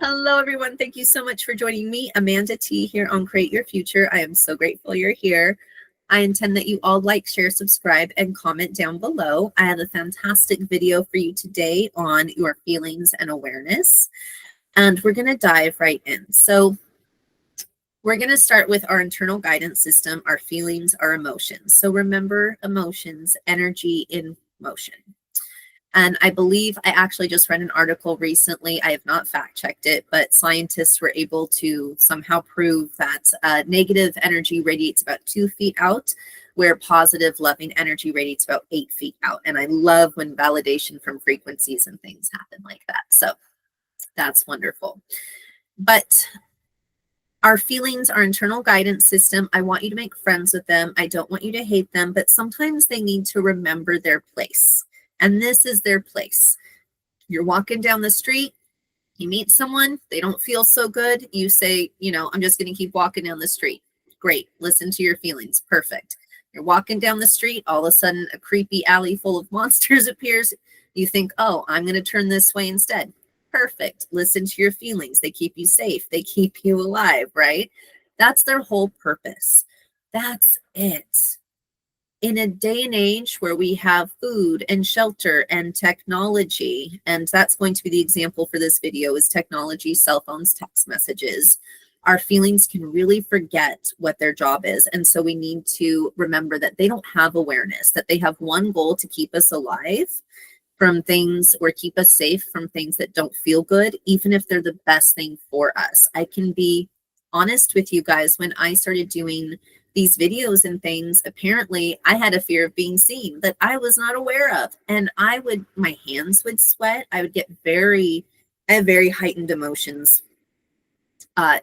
Hello, everyone. Thank you so much for joining me, Amanda T, here on Create Your Future. I am so grateful you're here. I intend that you all like, share, subscribe, and comment down below. I have a fantastic video for you today on your feelings and awareness, and we're going to dive right in. So we're going to start with our internal guidance system, our feelings, our emotions. So remember, emotions, energy in motion. And I believe I actually just read an article recently. I have not fact checked it, but scientists were able to somehow prove that negative energy radiates about 2 feet out, where positive, loving energy radiates about 8 feet out. And I love when validation from frequencies and things happen like that. So that's wonderful. But our feelings, our internal guidance system, I want you to make friends with them. I don't want you to hate them, but sometimes they need to remember their place. And this is their place. You're walking down the street, you meet someone, they don't feel so good. You say, I'm just going to keep walking down the street. Great. Listen to your feelings. Perfect. You're walking down the street, all of a sudden a creepy alley full of monsters appears. You think, oh, I'm going to turn this way instead. Perfect. Listen to your feelings. They keep you safe. They keep you alive, right? That's their whole purpose. That's it. In a day and age where we have food and shelter and technology, and that's going to be the example for this video, is technology, cell phones, text messages, our feelings can really forget what their job is. And so we need to remember that they don't have awareness, that they have one goal: to keep us alive from things, or keep us safe from things that don't feel good, even if they're the best thing for us. I can be honest with you guys. When I started doing these videos and things, apparently I had a fear of being seen that I was not aware of. And my hands would sweat. I would get I have very heightened emotions,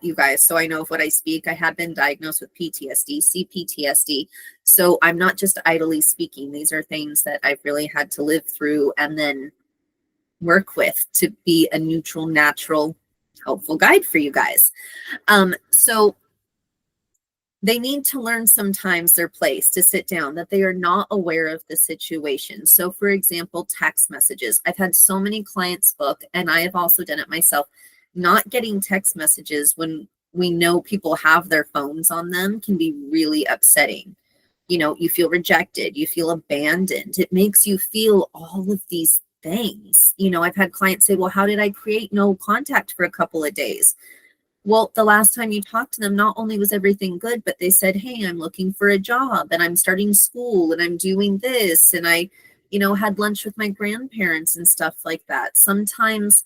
you guys. So I know of what I speak. I have been diagnosed with PTSD, CPTSD. So I'm not just idly speaking. These are things that I've really had to live through and then work with to be a neutral, natural, helpful guide for you guys. So they need to learn sometimes their place, to sit down, that they are not aware of the situation. So for example, text messages. I've had so many clients book, and I have also done it myself, not getting text messages when we know people have their phones on them can be really upsetting. You feel rejected, you feel abandoned. It makes you feel all of these things. I've had clients say, well, how did I create no contact for a couple of days? Well, the last time you talked to them, not only was everything good, but they said, hey, I'm looking for a job and I'm starting school and I'm doing this. And I, had lunch with my grandparents and stuff like that. Sometimes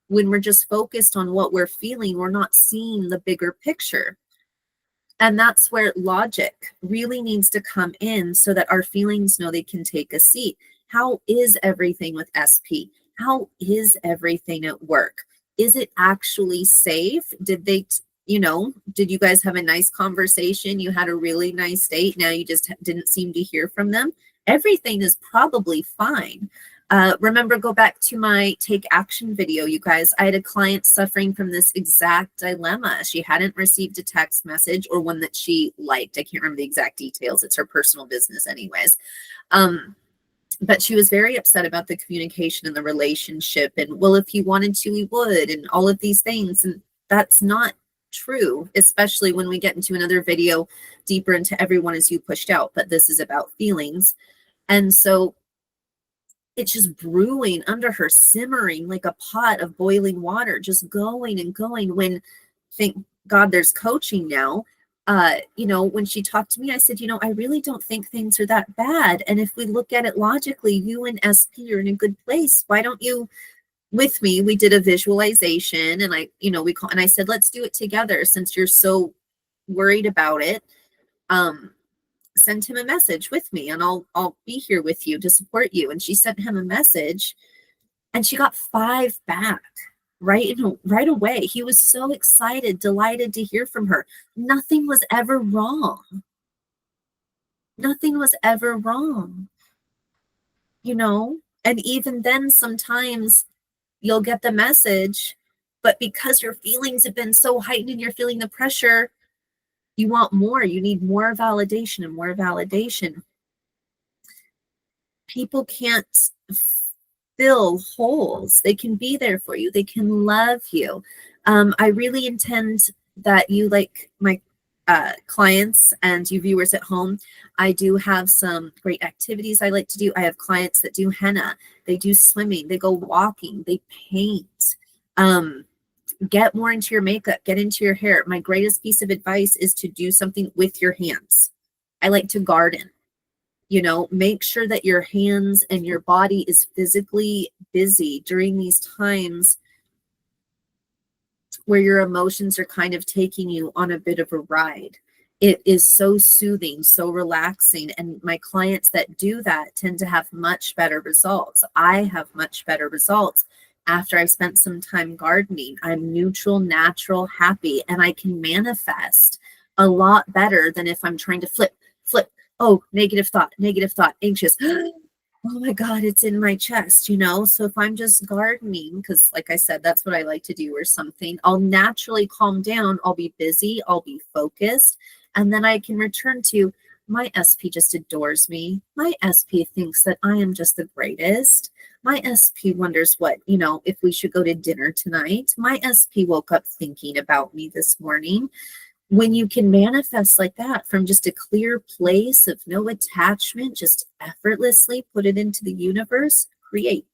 when we're just focused on what we're feeling, we're not seeing the bigger picture. And that's where logic really needs to come in, so that our feelings know they can take a seat. How is everything with SP? How is everything at work? Is it actually safe? Did you guys have a nice conversation? You had a really nice date. Now you just didn't seem to hear from them. Everything is probably fine. Remember, go back to my take action video, you guys. I had a client suffering from this exact dilemma. She hadn't received a text message, or one that she liked. I can't remember the exact details. It's her personal business anyways. But she was very upset about the communication and the relationship. And, well, if he wanted to, he would, and all of these things. And that's not true, especially when we get into another video deeper into everyone is you pushed out. But this is about feelings. And so it's just brewing under her, simmering like a pot of boiling water, just going and going. When, thank God, there's coaching now. When she talked to me, I said, I really don't think things are that bad. And if we look at it logically, you and SP are in a good place. Why don't you, with me, we did a visualization, and I said, let's do it together since you're so worried about it. Send him a message with me and I'll be here with you to support you. And she sent him a message and she got 5 back right away. He was so excited, delighted to hear from her. Nothing was ever wrong. Nothing was ever wrong. And even then, sometimes you'll get the message, but because your feelings have been so heightened and you're feeling the pressure, you want more. You need more validation and more validation. People can't fill holes. They can be there for you. They can love you. I really intend that you, like my clients and you viewers at home, I do have some great activities I like to do. I have clients that do henna. They do swimming. They go walking. They paint. Get more into your makeup. Get into your hair. My greatest piece of advice is to do something with your hands. I like to garden. Make sure that your hands and your body is physically busy during these times where your emotions are kind of taking you on a bit of a ride. It is so soothing, so relaxing. And my clients that do that tend to have much better results. I have much better results after I've spent some time gardening. I'm neutral, natural, happy, and I can manifest a lot better than if I'm trying to flip. Oh, negative thought, anxious. Oh my God, it's in my chest, So if I'm just gardening, because like I said, that's what I like to do or something, I'll naturally calm down. I'll be busy. I'll be focused. And then I can return to my SP just adores me. My SP thinks that I am just the greatest. My SP wonders if we should go to dinner tonight. My SP woke up thinking about me this morning. When you can manifest like that from just a clear place of no attachment, just effortlessly put it into the universe, create.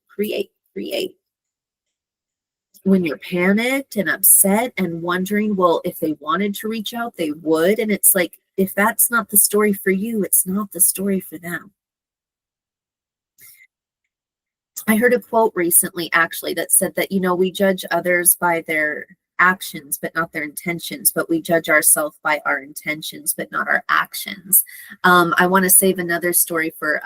When you're panicked and upset and wondering, well, if they wanted to reach out, they would. And it's like, if that's not the story for you, it's not the story for them. I heard a quote recently, actually, that said that, we judge others by their actions, but not their intentions, but we judge ourselves by our intentions, but not our actions. I want to save another story for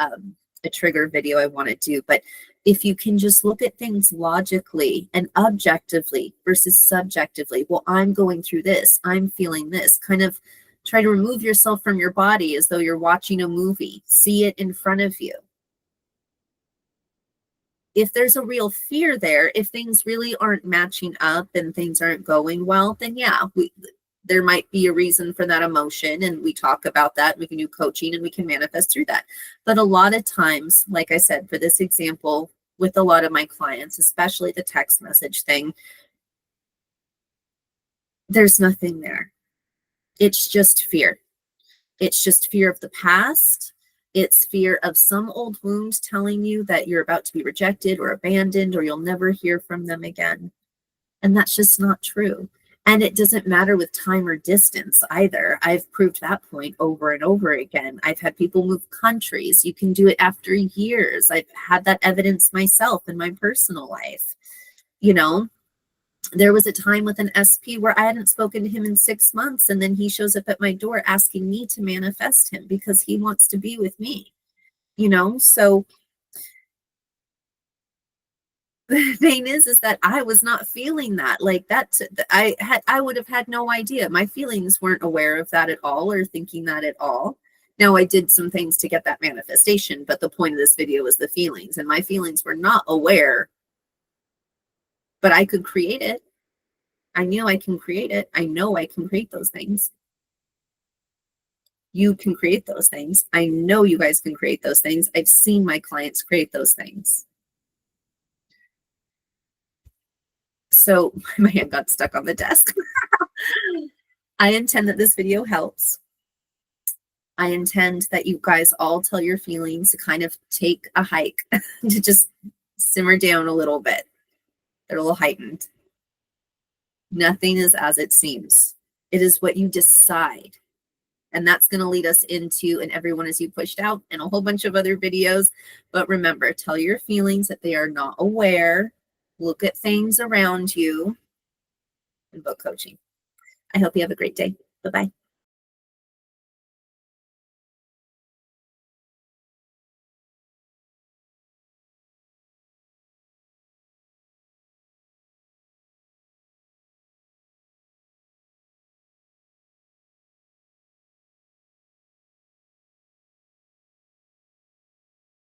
a trigger video I want to do, but if you can just look at things logically and objectively versus subjectively, well, I'm going through this, I'm feeling this, kind of try to remove yourself from your body as though you're watching a movie, see it in front of you. If there's a real fear there, if things really aren't matching up and things aren't going well, then yeah, there might be a reason for that emotion. And we talk about that. We can do coaching and we can manifest through that. But a lot of times, like I said, for this example, with a lot of my clients, especially the text message thing, there's nothing there. It's just fear. It's just fear of the past. It's fear of some old wound telling you that you're about to be rejected or abandoned or you'll never hear from them again. And that's just not true. And it doesn't matter with time or distance either. I've proved that point over and over again. I've had people move countries. You can do it after years. I've had that evidence myself in my personal life. There was a time with an SP where I hadn't spoken to him in 6 months, and then he shows up at my door asking me to manifest him because he wants to be with me, So the thing is that I was not feeling that like that. I would have had no idea. My feelings weren't aware of that at all or thinking that at all. Now I did some things to get that manifestation, but the point of this video is the feelings, and my feelings were not aware, but I could create it. I knew I can create it. I know I can create those things. You can create those things. I know you guys can create those things. I've seen my clients create those things. So my hand got stuck on the desk. I intend that this video helps. I intend that you guys all tell your feelings to kind of take a hike, to just simmer down a little bit. They're a little heightened. Nothing is as it seems. It is what you decide. And that's going to lead us into And Everyone Is You Pushed Out and a whole bunch of other videos. But remember, tell your feelings that they are not aware. Look at things around you and book coaching. I hope you have a great day. Bye-bye.